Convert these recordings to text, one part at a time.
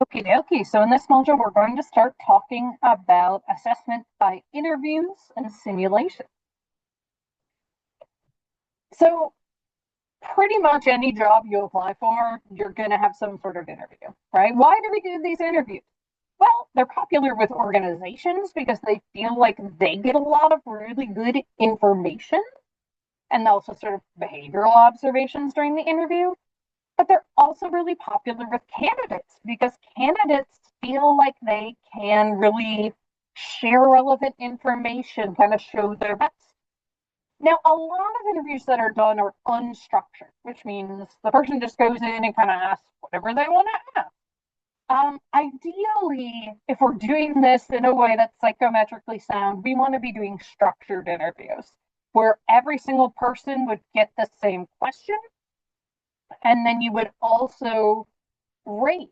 Okay. So in this module, we're going to start talking about assessment by interviews and simulation. So pretty much any job you apply for, you're going to have some sort of interview, right? Why do we do these interviews? Well, they're popular with organizations because they feel like they get a lot of really good information and also sort of behavioral observations during the interview. But they're also really popular with candidates because candidates feel like they can really share relevant information, kind of show their best. Now, a lot of interviews that are done are unstructured, which means the person just goes in and kind of asks whatever they want to ask. Ideally, if we're doing this in a way that's psychometrically sound, we want to be doing structured interviews where every single person would get the same question, and then you would also rate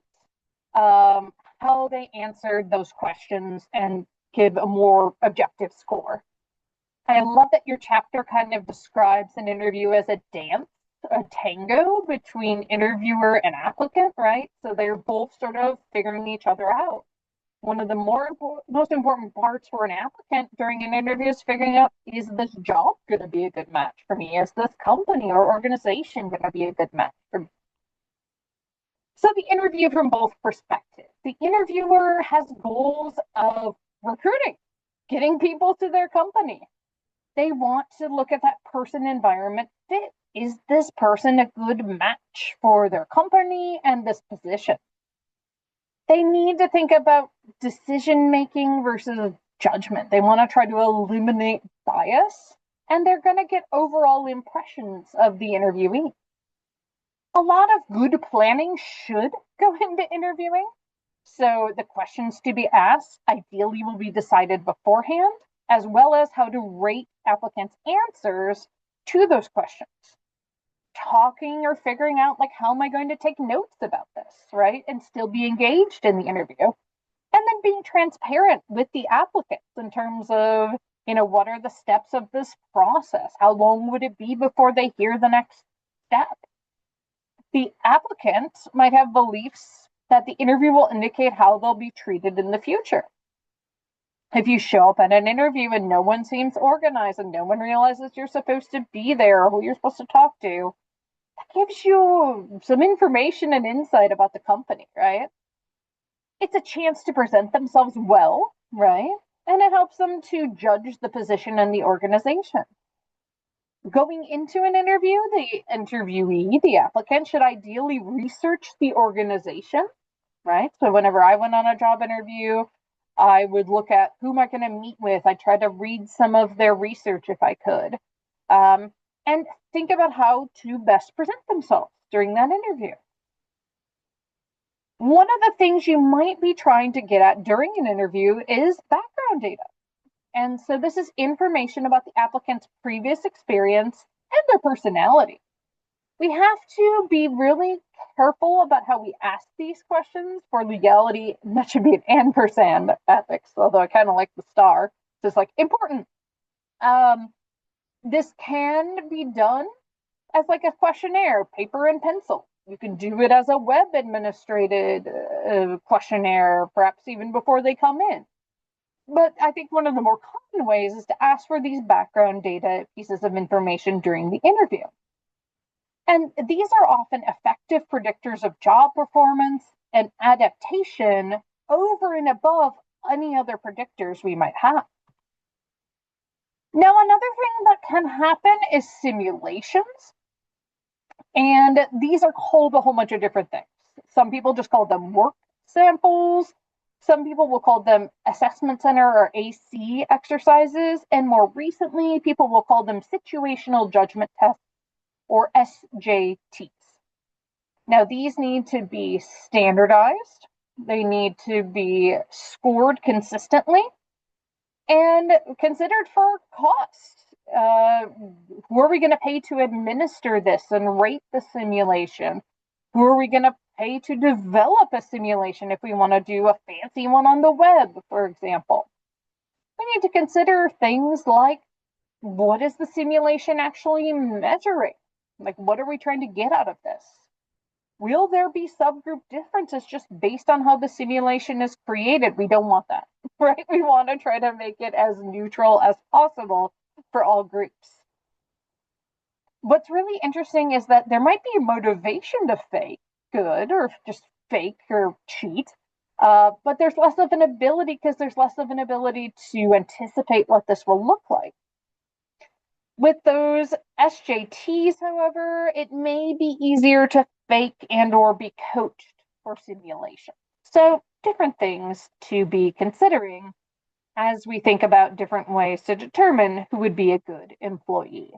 how they answered those questions and give a more objective score. I love that your chapter kind of describes an interview as a dance, a tango between interviewer and applicant, right? So they're both sort of figuring each other out. One of the most important parts for an applicant during an interview is figuring out, is this job going to be a good match for me? Is this company or organization going to be a good match for me? So the interview from both perspectives. The interviewer has goals of recruiting, getting people to their company. They want to look at that person environment fit. Is this person a good match for their company and this position? They need to think about decision making versus judgment. They want to try to eliminate bias, and they're going to get overall impressions of the interviewee. A lot of good planning should go into interviewing. So the questions to be asked ideally will be decided beforehand, as well as how to rate applicants' answers to those questions. Talking or figuring out, like, how am I going to take notes about this, right? And still be engaged in the interview. And then being transparent with the applicants in terms of, what are the steps of this process? How long would it be before they hear the next step? The applicant might have beliefs that the interview will indicate how they'll be treated in the future. If you show up at an interview and no one seems organized and no one realizes you're supposed to be there or who you're supposed to talk to, that gives you some information and insight about the company, right? It's a chance to present themselves well, right? And it helps them to judge the position and the organization. Going into an interview, the interviewee, the applicant, should ideally research the organization, right? So whenever I went on a job interview, I would look at who am I going to meet with. I tried to read some of their research if I could, and think about how to best present themselves during that interview. One of the things you might be trying to get at during an interview is background data. And so this is information about the applicant's previous experience and their personality. We have to be really careful about how we ask these questions for legality. That should be an ampersand ethics, although I kind of like the star. It's like important. This can be done as like a questionnaire, paper and pencil. You can do it as a web administrated questionnaire, perhaps even before they come in. But I think one of the more common ways is to ask for these background data pieces of information during the interview. And these are often effective predictors of job performance and adaptation over and above any other predictors we might have. Now, another thing that can happen is simulations. And these are called a whole bunch of different things. Some people just call them work samples. Some people will call them assessment center or AC exercises. And more recently, people will call them situational judgment tests or SJTs. Now, these need to be standardized. They need to be scored consistently and considered for cost. Who are we going to pay to administer this and rate the simulation? Who are we going to pay to develop a simulation if we want to do a fancy one on the web, for example? We need to consider things like, what is the simulation actually measuring? Like, what are we trying to get out of this? Will there be subgroup differences just based on how the simulation is created? We don't want that, right? We want to try to make it as neutral as possible for all groups. What's really interesting is that there might be a motivation to fake good or just fake or cheat, but there's less of an ability because there's less of an ability to anticipate what this will look like. With those SJTs, however, it may be easier to fake and or be coached for simulation. So different things to be considering as we think about different ways to determine who would be a good employee.